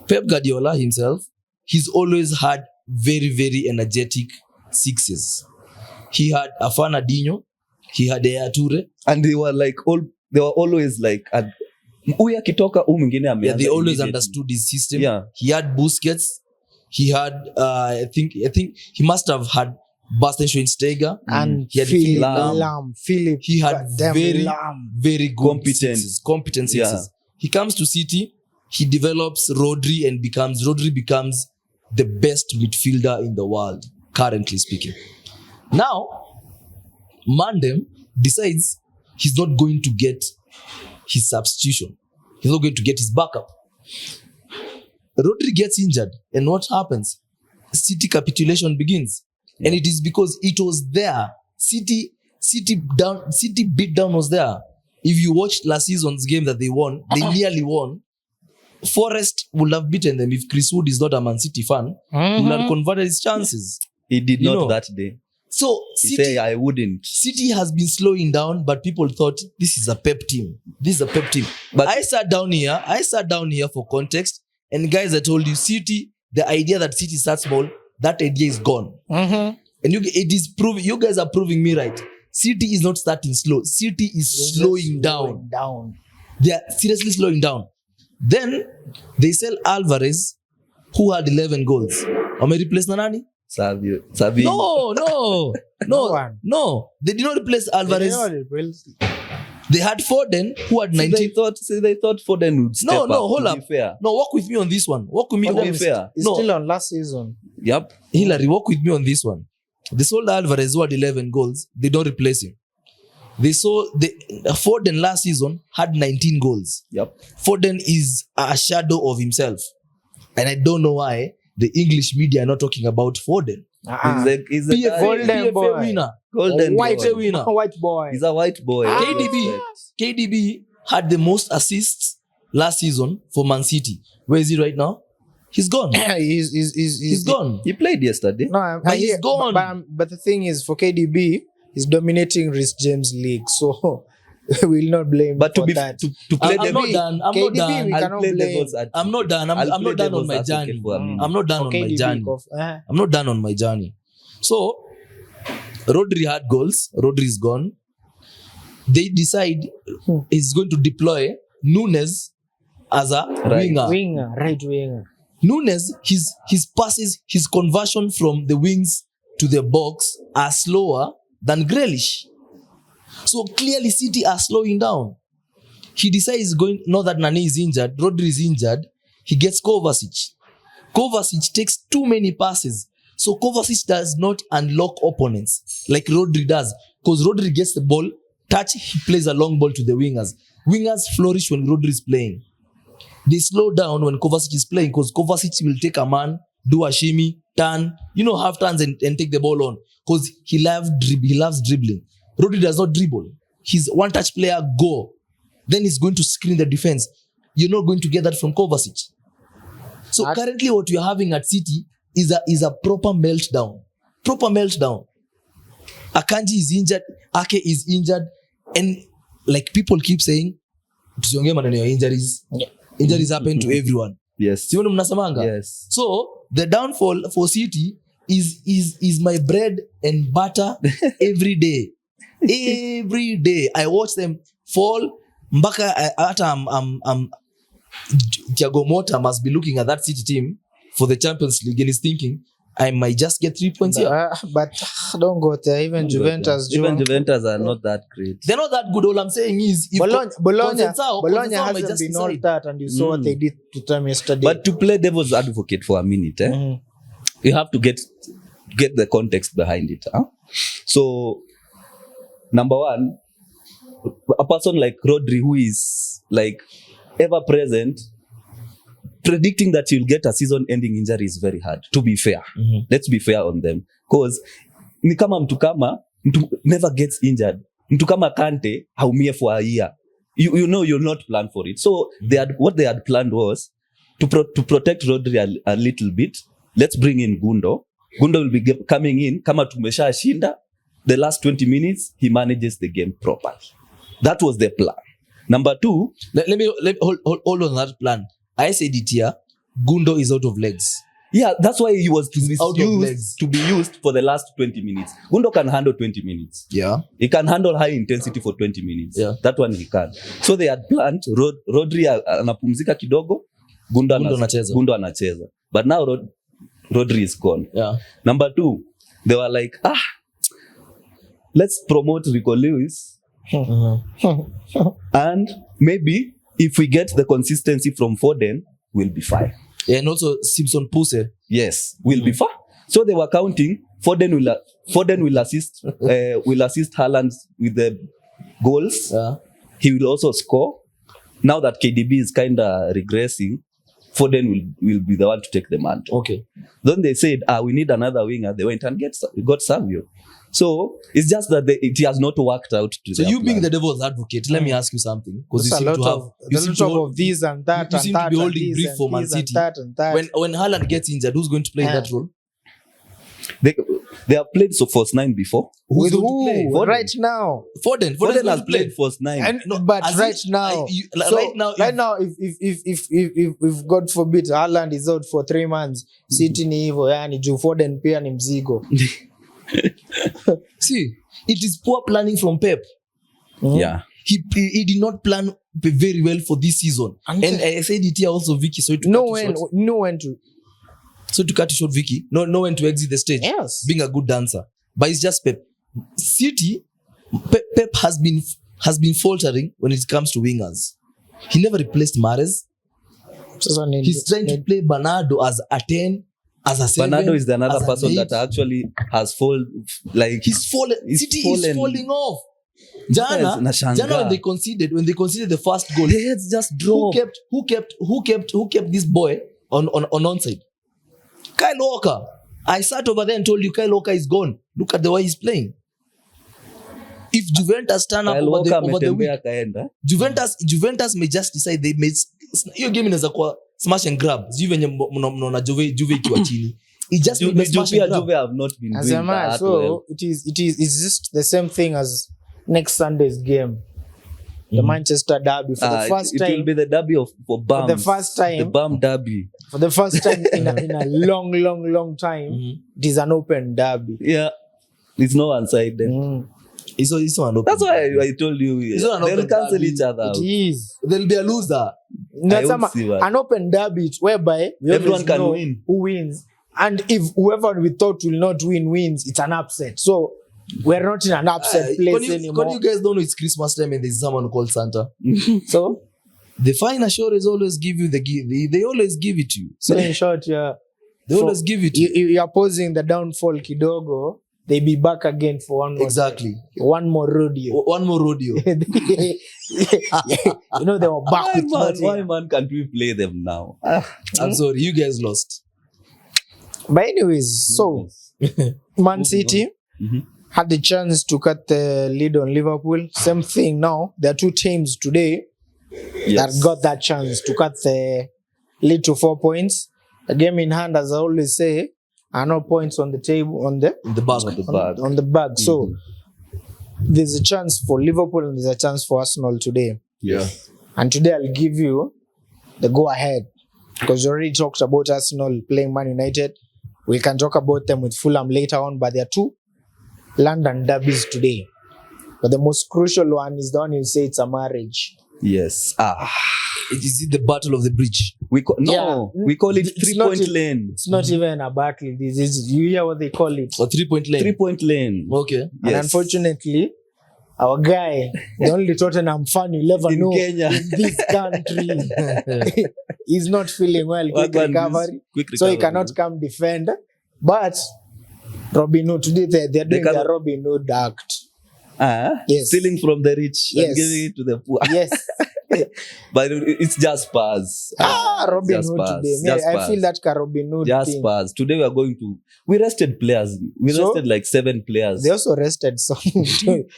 Pep Guardiola himself, he's always had very, very energetic 6s. He had Afanadinho, he had Yaya Toure. And they were always like, huyu akitoka huyu mwingine ameanza. Yeah, they always understood his system. Yeah. He had Busquets. He had, I think he must have had Bastian Schweinsteiger. And he had Philip Lahm. He had very good competencies. Yeah. He comes to City. he develops Rodri becomes the best midfielder in the world, currently speaking. Now, Mandem decides he's not going to get his substitution. He's not going to get his backup. Rodri gets injured, and what happens? City capitulation begins. And it is because it was there. City beat down was there. If you watched last season's game that they won, they nearly won. Forest would have beaten them if Chris Wood is not a Man City fan. He would have converted his chances. He did not that day. So He said, I wouldn't. City has been slowing down, but people thought this is a pep team. But I sat down here for context, and guys, I told you, City, the idea that City starts small, that idea is gone. And you guys are proving me right. City is not starting slow. City is slowing down. They are seriously slowing down. Then they sell Alvarez, who had 11 goals. Ame replace Nanani? Savio. No. They did not replace Alvarez. They had Foden, who had 19. They thought Foden would step up. Hold up. Fair. No, walk with me on this one. Walk with me on fair. He's still on last season. Yep. Hillary, walk with me on this one. They sold Alvarez, who had 11 goals. They don't replace him. They saw Foden last season had 19 goals. Yep. Foden is a shadow of himself. And I don't know why the English media are not talking about Foden. He's a golden boy. Winner. White winner. White boy. He's a white boy. KDB had the most assists last season for Man City. Where is he right now? He's gone. He's gone. He played yesterday. No, But he's gone. But the thing is, for KDB, he's dominating Rhys James League, so we'll not blame. But for that. to play I'm not done. KDB, we I'll cannot play blame. devil's advocate. I'm not done. I'm not done on my journey. I'm not done on my journey. I'm not done on my journey. So, Rodri had goals. Rodri is gone. They decide he's going to deploy Nunes as a winger. Right winger. Nunes, his passes, his conversion from the wings to the box are slower than Grealish. So clearly City are slowing down. He decides now that Nani is injured, Rodri is injured, he gets Kovacic. Kovacic takes too many passes. So Kovacic does not unlock opponents like Rodri does. Because Rodri gets the ball, he plays a long ball to the wingers. Wingers flourish when Rodri is playing. They slow down when Kovacic is playing because Kovacic will take a man, do a shimmy, turn, half turns and take the ball on. Because he loves dribbling. Rodri does not dribble. He's one-touch player, go. Then he's going to screen the defense. You're not going to get that from Kovacic. So currently what you're having at City is a proper meltdown. Akanji is injured. Ake is injured. And like people keep saying, injuries. Yeah. Injuries happen to everyone. Yes. Yes. So the downfall for City is my bread and butter every day. Every day I watch them fall. Mbaka Thiago Motta must be looking at that City team for the Champions League and he's thinking, I might just get 3 points here. But don't go there. Even Juventus are not that great. They're not that good. All I'm saying is, if Bologna hasn't been all that, and you saw what they did to them yesterday. But to play devil's advocate for a minute, you have to get the context behind it. So, number one, a person like Rodri, who is like ever present, predicting that you'll get a season-ending injury is very hard, to be fair. Let's be fair on them. Because ni kama mtu never gets injured. Mtu kama Kante, haumie for a year. You know you'll not plan for it. So what they had planned was to protect Rodri a little bit. Let's bring in Gundo. Gundo will be coming in. Kama tumesha shinda, the last 20 minutes, he manages the game properly. That was the plan. Number two. Let me hold on that plan. I said it here, Gundo is out of legs. Yeah, that's why he was to be used for the last 20 minutes. Gundo can handle 20 minutes. Yeah. He can handle high intensity for 20 minutes. Yeah. That one he can. So they had planned, Rodri anapumzika kidogo, Gundo anacheza. But now Rodri is gone. Yeah. Number two, they were like, let's promote Rico Lewis. And maybe if we get the consistency from Foden, we'll be fine. And also Simpson Puse. Yes, we'll be fine. So they were counting. Foden will assist. Will assist Haaland with the goals. He will also score. Now that KDB is kind of regressing, Foden will be the one to take the mantle. Okay. Then they said, we need another winger. They went and got Savio. So it's just that it has not worked out. So you being the devil's advocate, let me ask you something, because you seem to have of this and that. You seem to be holding brief for Man City. When Haaland gets injured, who's going to play that role? They have played false nine before. With who? Right now. Foden has played false nine. But right now, if God forbid Haaland is out for 3 months, City ni hivyo, yani juu Foden pia ni mzigo. See, it is poor planning from Pep. Yeah. He did not plan very well for this season. And I said it here also, Vicky. So to cut it short, Vicky, no when to exit the stage. Yes. Being a good dancer. But it's just Pep. City, Pep has been faltering when it comes to wingers. He never replaced Mahrez. He's trying to play Bernardo as a 10, as a 7. Bernardo is another person that actually has fallen. Like he's fallen. City is falling off. Jana when they conceded the first goal, they had just dropped. Who kept this boy on onside? Kyle Walker. I sat over there and told you Kyle Walker is gone. Look at the way he's playing. If Juventus turn up over the week, Juventus may just decide they made your game inaweza kwa smash and grab. Sio venye mnaona Juve ikiwa chini. It just made smash and grab. Juve have not been as doing that so well. it's just the same thing as next Sunday's game. The Manchester derby for the first time. It will be the derby for bums. For the first time. The bum derby. For the first time in a long time, it is an open derby. Yeah. It's no one-sided. It's an open. That's why I told you. They'll cancel each other out. It is. There'll be a loser. An open derby whereby everyone can win. Who wins. And if whoever we thought will not wins, it's an upset. So we're not in an upset place anymore. You guys don't know it's Christmas time and there's someone called Santa. So the fine assurance always give you the gift. They always give it to you. So in short, they always give it to you. You're posing the downfall kidogo. They be back again for one more. Exactly. One more rodeo. They were back with why man can't we play them now? I'm sorry, you guys lost. But anyways, so Man City had the chance to cut the lead on Liverpool. Same thing now. There are 2 teams today that got that chance to cut the lead to 4 points. A game in hand, as I always say, are no points on the table, on the bag. So there's a chance for Liverpool and there's a chance for Arsenal today. Yeah. And today I'll give you the go ahead because you already talked about Arsenal playing Man United. We can talk about them with Fulham later on, but there are 2 London derbies today. But the most crucial one is the one you say it's a marriage. Yes. Is it the battle of the bridge? We call it 3-point lane. It's not even a battle. This is, you hear what they call it? Or 3-point lane. 3-point lane. Okay. And unfortunately, our guy, the only Tottenham fan you'll ever know Kenya. in this country, he's not feeling well. Quick recovery. So he cannot come defend. But Robin Hood, today they're doing the Robin Hood act. Yes. Stealing from the rich and giving it to the poor. Yes. But it's just Spurs. Robin Hood today. I feel that Robin Hood just Spurs. Today we rested players. We rested like 7 players. They also rested some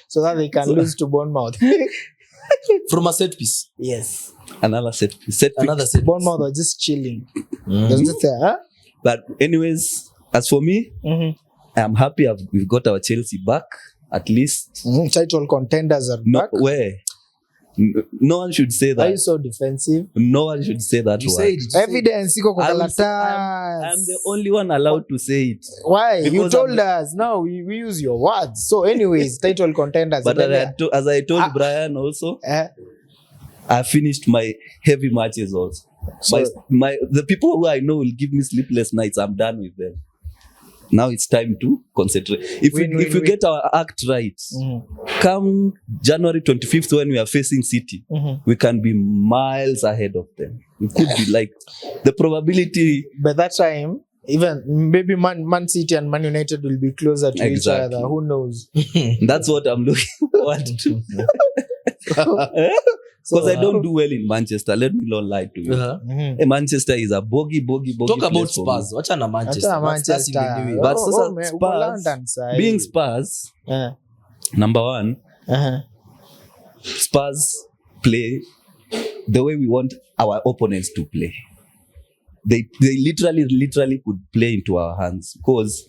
so that they can lose to Bournemouth. From a set piece. Yes. Another set piece. Bournemouth are just chilling. Just there, But anyways, as for me, I'm happy we've got our Chelsea back. At least. Title contenders are back. Where? No one should say that. Are you so defensive? No one should say that. You say it. Evidence. I'm the only one allowed to say it. Why? Because you told us. Now we use your words. So anyways, title contenders. But as I told Brian also, I finished my heavy matches also. So, the people who I know will give me sleepless nights. I'm done with them. Now it's time to concentrate. If we get our act right, come January 25th when we are facing City, we can be miles ahead of them. We could be like the probability. By that time, even maybe Man City and Man United will be closer to each other. Who knows? That's what I'm looking forward to. Because I don't do well in Manchester. Let me not lie to you. Manchester is a bogey. Talk about Spurs. What's on Manchester? But Spurs, being Spurs, number one, Spurs play the way we want our opponents to play. They literally could play into our hands because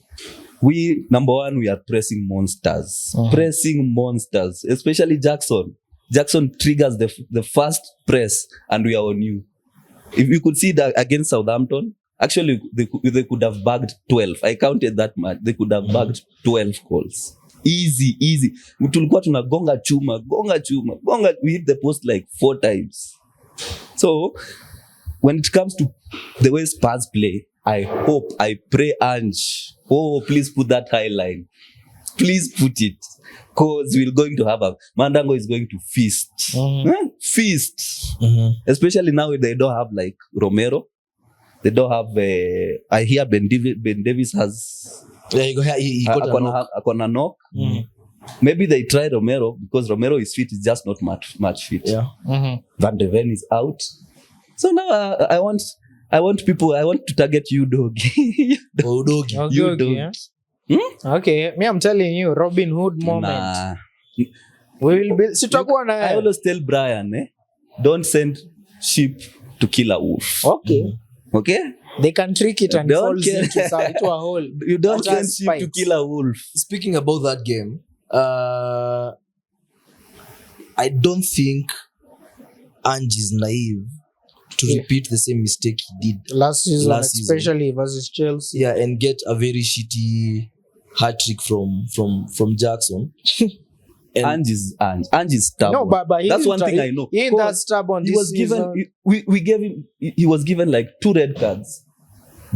number one, we are pressing monsters. Pressing monsters, especially Jackson. Jackson triggers the first press and we are on you. If you could see that against Southampton, actually they could have bagged 12. I counted that much. They could have bagged 12 goals. Easy. Tulikuwa tunagonga chuma. We hit the post like 4 times. So when it comes to the way Spurs play, I pray Ange, please put that high line. Please put it. Because we're going to have Mandango is going to feast. Feast. Especially now they don't have like Romero. They don't have, I hear Ben Davis has, he got a knock. Maybe they try Romero because Romero is fit, is just not much fit. Yeah. Van de Ven is out. So now I want to target you, dog. You dog. Yeah. Okay, me I'm telling you, Robin Hood moment. Nah. We will be. I always tell Brian, don't send sheep to kill a wolf. Okay. Okay? They can trick it and fall into a hole. You don't send sheep to kill a wolf. Speaking about that game, I don't think Ange is naive to repeat the same mistake he did last season, especially versus Chelsea. Yeah, and get a very shitty hat trick from Jackson. Ange is stubborn. No, but that's one thing I know. He ain't that stubborn. He was given. We gave him. He was given like 2 red cards.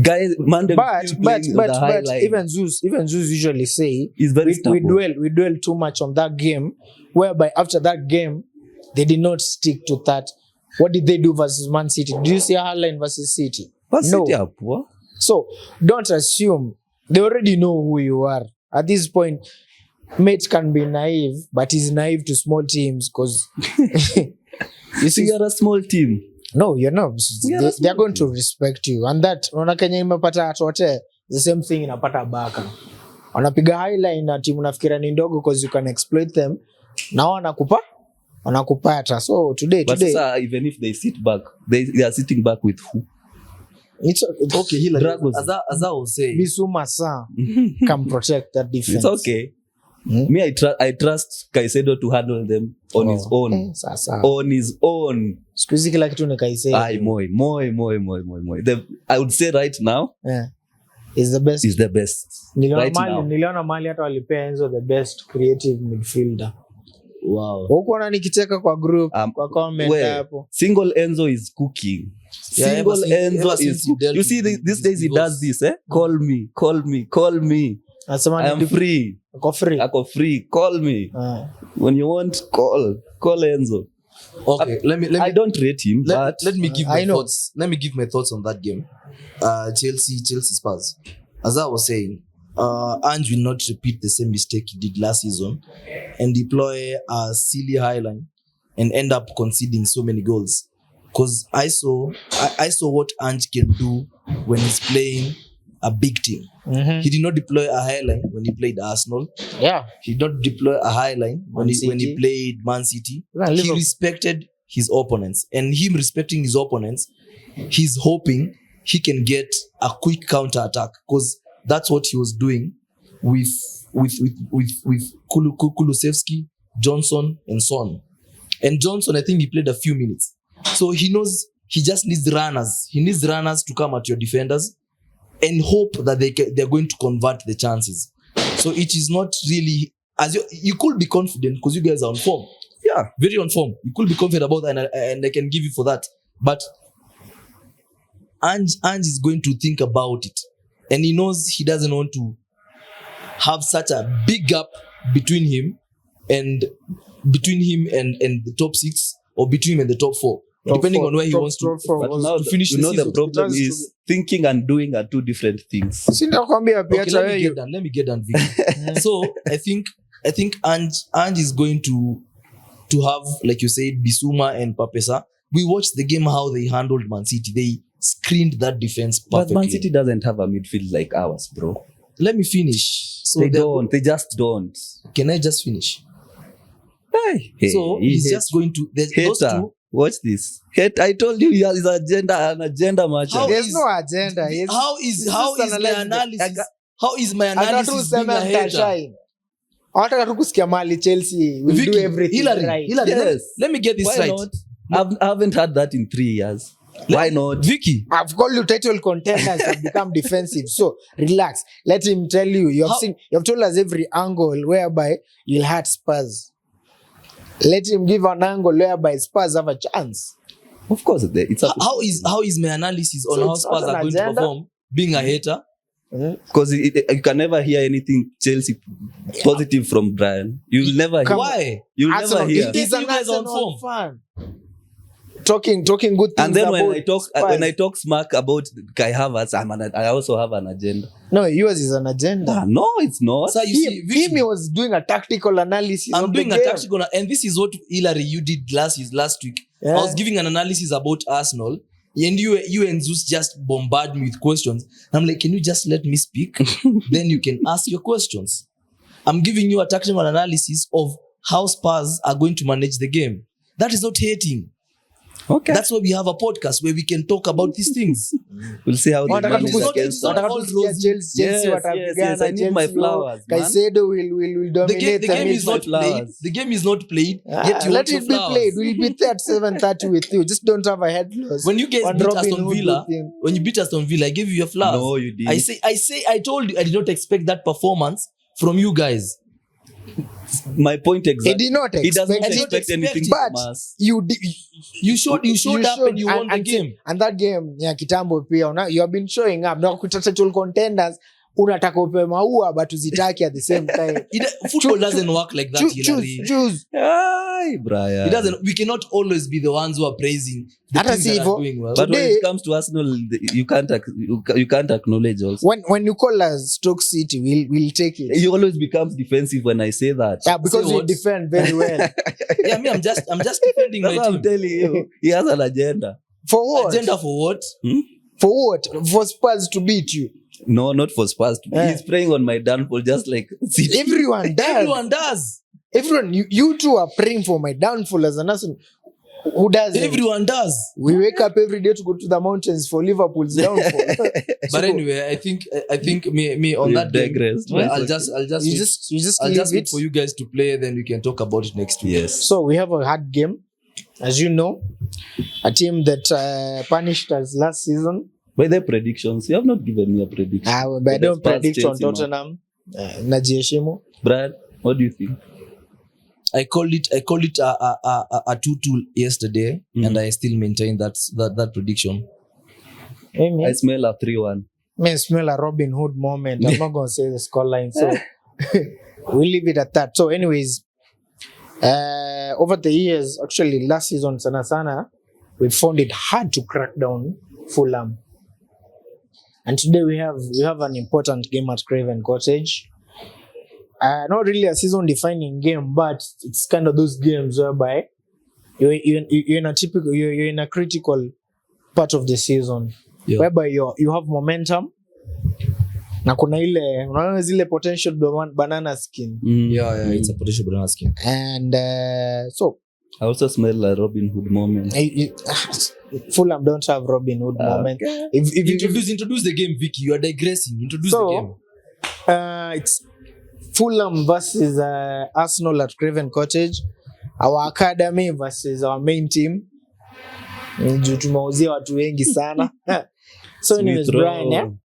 Guys, but even Zeus usually say he's very stubborn. We dwell too much on that game, whereby after that game they did not stick to that. What did they do versus Man City? Did you see a highline versus City? No. City are poor. So don't assume they already know who you are. At this point, mates can be naive, but he's naive to small teams because you see, you're a small team. No, you're not. They're going to respect you, and that unaona Kenya imepata atote the same thing inapata baka. Wanapiga highline na timu nafikira ni ndogo because you can exploit them. Now wanakupata. So today. Even if they sit back, they are sitting back with who? It's okay. As I was saying, Bissouma can protect that defense. It's okay. Me, I trust Caicedo to handle them on his own. On his own. Squeezy kila kitu ni Caicedo. Moi. I would say right now, is the best. Is the best. Niliona mali hata walipea Enzo the best creative midfielder. Wow. Huko na nikicheka kwa group kwa comment hapo. Single Enzo is cooking. Single Enzo is. You see these days he does this, Call me. I am free. Ako free. Call me. When you want, call Enzo. Okay, let me. I don't rate him, but let me give my thoughts. Let me give my thoughts on that game. Chelsea Spurs. As I was saying, Ange will not repeat the same mistake he did last season and deploy a silly highline and end up conceding so many goals. Because I saw what Ange can do when he's playing a big team. He did not deploy a highline when he played Arsenal. Yeah. He did not deploy a highline when he played Man City. He respected his opponents. And him respecting his opponents, he's hoping he can get a quick counter attack because that's what he was doing with Kulusevski, Johnson, and Son. And Johnson, I think he played a few minutes. So he knows he just needs runners. He needs runners to come at your defenders and hope that they're going to convert the chances. So it is not really, as you could be confident because you guys are on form. Yeah, very on form. You could be confident about that and I can give you for that. But Ange is going to think about it. and he knows he doesn't want to have such a big gap between him and the top 6 or between him and the top 4, depending on where he wants to finish the season. The problem is thinking and doing are two different things. Sinakwambia pia Okay, let me get done, Vicky. So I think Ange is going to have, like you said, Bissouma and Papesa. We watched the game how they handled Man City. They screened that defense perfectly. But Man City doesn't have a midfield like ours, bro. Let me finish. So they just don't. Can I just finish? Hey, so he's just going to those two. Watch this. I told you he has an agenda match. There's no agenda. How is my analysis? How is my analysis being a hater? Hata tu kusikia mali Chelsea will do everything right. Hillary, yes. Let me get this right. I haven't had that in 3 years. Why not? Vicky, I've called you title contenders have become defensive. So relax. Let him tell you. You have told us every angle whereby you'll hurt Spurs. Let him give an angle whereby Spurs have a chance. Of course, how is my analysis on how Spurs are going to perform being a hater? Because you can never hear anything Chelsea positive from Brian. You'll never hear. Why? You'll never hear. He's an Arsenal fan. Talking good things. And then about when I talk smack about Kai Havertz, I also have an agenda. No, yours is an agenda. No, it's not. So He was doing a tactical analysis. I'm doing a tactical, and this is what Hillary you did last week. Yeah. I was giving an analysis about Arsenal, and you and Zeus just bombard me with questions. I'm like, can you just let me speak? Then you can ask your questions. I'm giving you a tactical analysis of how Spurs are going to manage the game. That is not hating. Okay. That's why we have a podcast where we can talk about these things. We'll see how they manage against us. Yes, I need my flowers, man. Caicedo will dominate. The game is not played. Yet you let it be played. We'll be there at 7:30 with you. Just don't have a head loss. When you guys beat Aston Villa, I gave you your flowers. No, you didn't. I told you I did not expect that performance from you guys. My point exactly. He did not expect. He doesn't expect anything but from us. You showed up and you won the game. And that game, kitambo pia, you have been showing up. Now title contenders, unataka upe maua but uzitaki at the same time. Football doesn't work like that. Choose. Ay, Brian. It doesn't. We cannot always be the ones who are praising the teams that are doing well. But today, when it comes to Arsenal, you can't acknowledge also. When you call us Stoke City, we'll take it. You always become defensive when I say that. Yeah, because you defend very well. Yeah, I'm just defending my team. I'm telling you, he has an agenda. For what? Agenda for what? For what? For Spurs to beat you. No, not for Spurs. He's preying on my downfall, just like City. Everyone does. Everyone does. Everyone, you two are praying for my downfall as an Arsenal. Who does? Everyone does. We wake up every day to go to the mountains for Liverpool's downfall. But anyway, I think me on that digress. I'll just wait for you guys to play, then we can talk about it next week. Yes. So we have a hard game, as you know, a team that punished us last season. By the predictions, you have not given me a prediction. But I don't predict on Tottenham. Najieshimo. Brad, what do you think? I called it a 2-2 yesterday, and I still maintain that prediction. I smell a 3-1. I smell a Robin Hood moment. I'm not going to say the scoreline, so we'll leave it at that. So anyways, over the years, actually last season, Sana, we found it hard to crack down Fulham. And today we have an important game at Craven Cottage. Not really a season-defining game, but it's kind of those games whereby you're in a critical part of the season, whereby you have momentum. Na kuna unaona zile potential banana skin. Yeah, it's a potential banana skin. And so I also smell a Robin Hood moment. Fulham don't have Robin Hood moment. If introduce the game, Vicky. You are digressing. Introduce the game. It's Fulham versus Arsenal at Craven Cottage. Our academy versus our main team. Tumeuzia watu wengi sana. So anyways, Brian,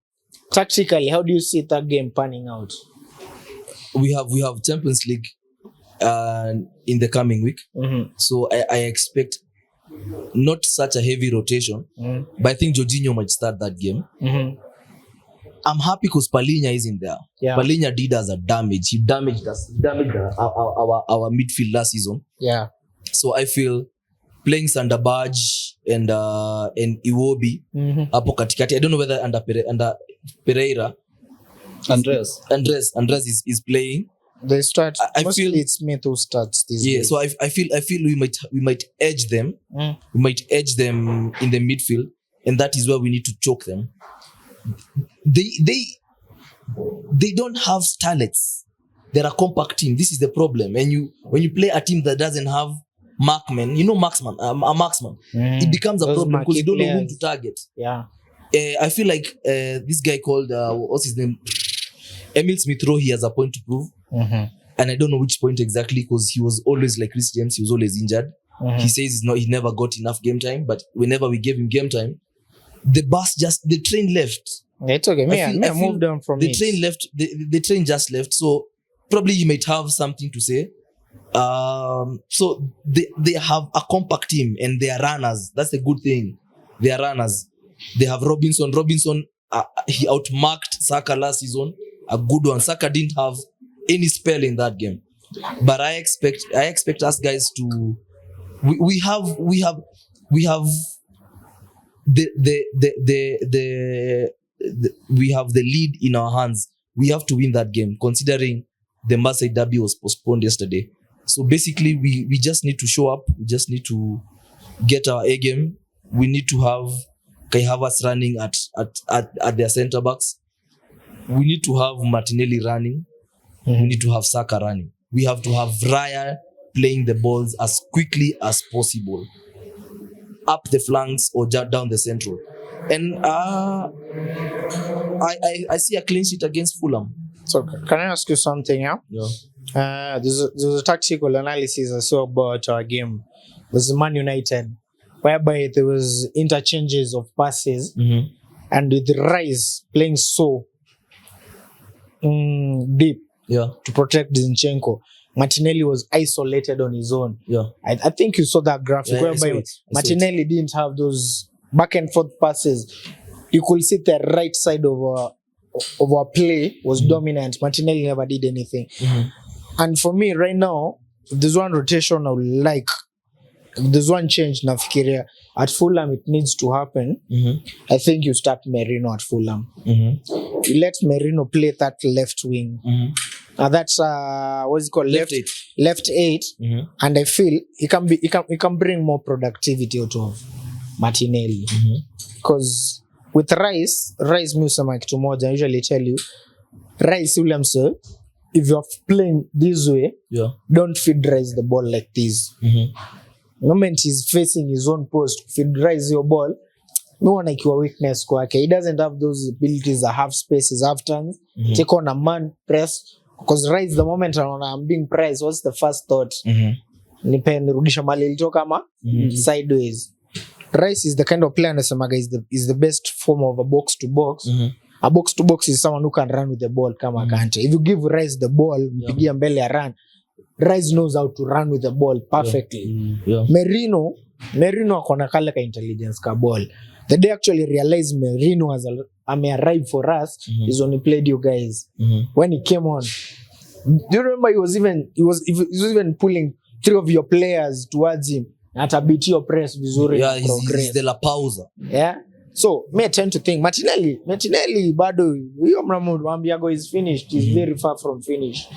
tactically, how do you see that game panning out? We have Champions League in the coming week. Mm-hmm. So I expect not such a heavy rotation, but I think Jorginho might start that game. Mm-hmm. I'm happy because Palhinha isn't there. Yeah. Palhinha did us a damage. He damaged us. He damaged our midfield last season. Yeah. So I feel playing Sandabaj and Iwobi hapo katikati. I don't know whether under Pereira. Andres is playing. They start. I mostly feel it's Smith who starts this. Yeah, days. so I feel we might edge them. We might edge them in the midfield, and that is where we need to choke them. They don't have starlets. They're a compact team. This is the problem. And when you play a team that doesn't have marksman, a marksman, it becomes a Those problem because you don't know whom players. to target. Yeah. I feel like this guy called what's his name, Emil Smith Rowe. He has a point to prove, and I don't know which point exactly because he was always like Chris James. He was always injured. He says he never got enough game time, but whenever we gave him game time, the train left. It's okay. I feel moved on from the it. train left. The train just left. So probably you might have something to say. So they have a compact team and they are runners. That's a good thing. They are runners. They have Robinson. He outmarked Saka last season. A good one. Saka didn't have any spell in that game. But I expect us guys to. We have we have the lead in our hands. We have to win that game, considering the Marseille derby was postponed yesterday. So basically, we just need to show up. We just need to get our A game. We need to have Kai Havertz running at their centre backs. We need to have Martinelli running. We need to have Saka running. We have to have Raya playing the balls as quickly as possible up the flanks or down the central. And I see a clean sheet against Fulham. So can I ask you something? Yeah. There's a tactical analysis I saw about our game. There's Man United, whereby there was interchanges of passes, and with Rice playing so deep to protect Zinchenko. Martinelli was isolated on his own. I think you saw that graphic whereby Martinelli didn't have those back and forth passes. You could see the right side of our play was dominant. Martinelli never did anything. And for me right now, if there's one rotation I would like, if there's one change nafikiria at Fulham it needs to happen. I think you start Merino at Fulham. You let Merino play that left wing. That's what's it called, left eight. And I feel he can bring more productivity out of Martinelli. Because with Rice musema kitu moja, I usually tell you, Rice Williamson, if you're playing this way, don't feed Rice the ball like this. The moment he's facing his own post, feed Rice your ball, no one like your weakness kwake. He doesn't have those abilities that have spaces, have turns, take on a man, press. Because Rice, the moment I'm being pressed, what's the first thought? Nipe nirudisha mali ilitoka ama sideways. Rice is the kind of player nasemaga is the best form of a box to box. A box to box is someone who can run with the ball kama Kante. If you give Rice the ball, mpigia mbele ya run, Rice knows how to run with the ball perfectly. Merino akona kale ka intelligence ka ball. The day actually realized Merino may arrive for us is when he played you guys. When he came on, do you remember he was even pulling 3 of your players towards him at a bit your press vizuri. He's the La Pausa. So me tend to think Martinelli bado huyo Mramwambiago is finished. He's very far from finished.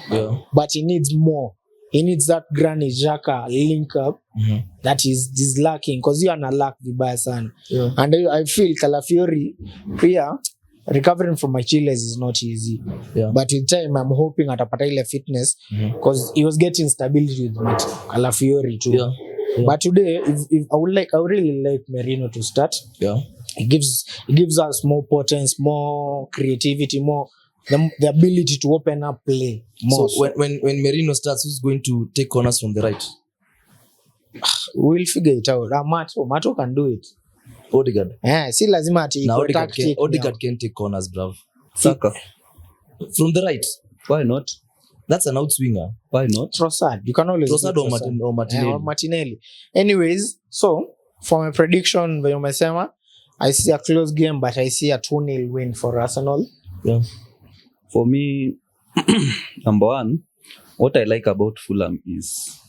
But he needs more. He needs that Granit Xhaka link up that is lacking, because you are not lack vibaya sana. And I feel Calafiori pia recovering from Achilles is not easy. But with time I'm hoping atapata ile fitness, because he was getting stability with Calafiori too. But today if I would really like Merino to start. It gives us more potence, more creativity, more the ability to open up play more. So when Merino starts, who's going to take corners from the right? We'll figure it out. Mato can do it. Odegaard. Si lazima ati Odegaard can take corners, bruv. Saka from the right. Why not? That's an outswinger. Why not? Trossard. You can always Trossard or Martinelli. Or Martinelli. Anyways, so for my prediction, I see a close game, but I see a 2-0 win for Arsenal. Yeah. For me, number one, what I like about Fulham is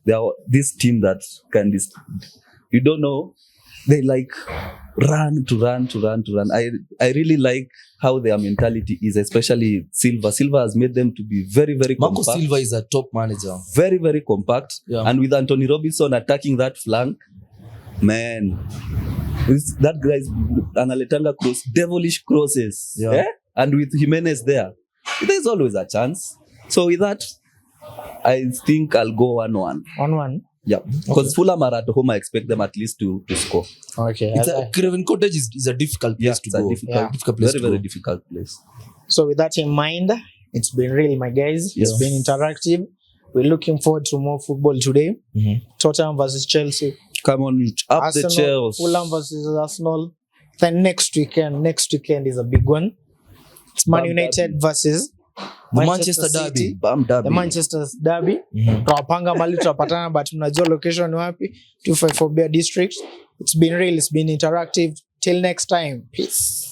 they are this team that you don't know, they like run. I really like how their mentality is, especially Silva. Silva has made them to be very, very Marco compact. Silva is a top manager. Very, very compact. Yeah. And with Anthony Robinson attacking that flank, man, that guy's analetanga cross, devilish crosses. Yeah. Eh? And with Jimenez there's always a chance. So with that, I think I'll go 1-1. 1-1. Yeah, because Fulham are at home, I expect them at least to score. Okay. Craven Cottage is a difficult place to go. Difficult place very, very difficult place. So with that in mind, it's been real, my guys. Yes. It's been interactive. We're looking forward to more football today. Mm-hmm. Tottenham versus Chelsea. Come on, up Arsenal, the chairs. Fulham versus Arsenal. Then next weekend is a big one. It's Man United versus The Manchester City. Derby. Bam derby. The Manchester Derby. Tuwapanga mali tutapatana, but mnajua location ni wapi? 254 Bear District. It's been real, it's been interactive. Till next time. Peace.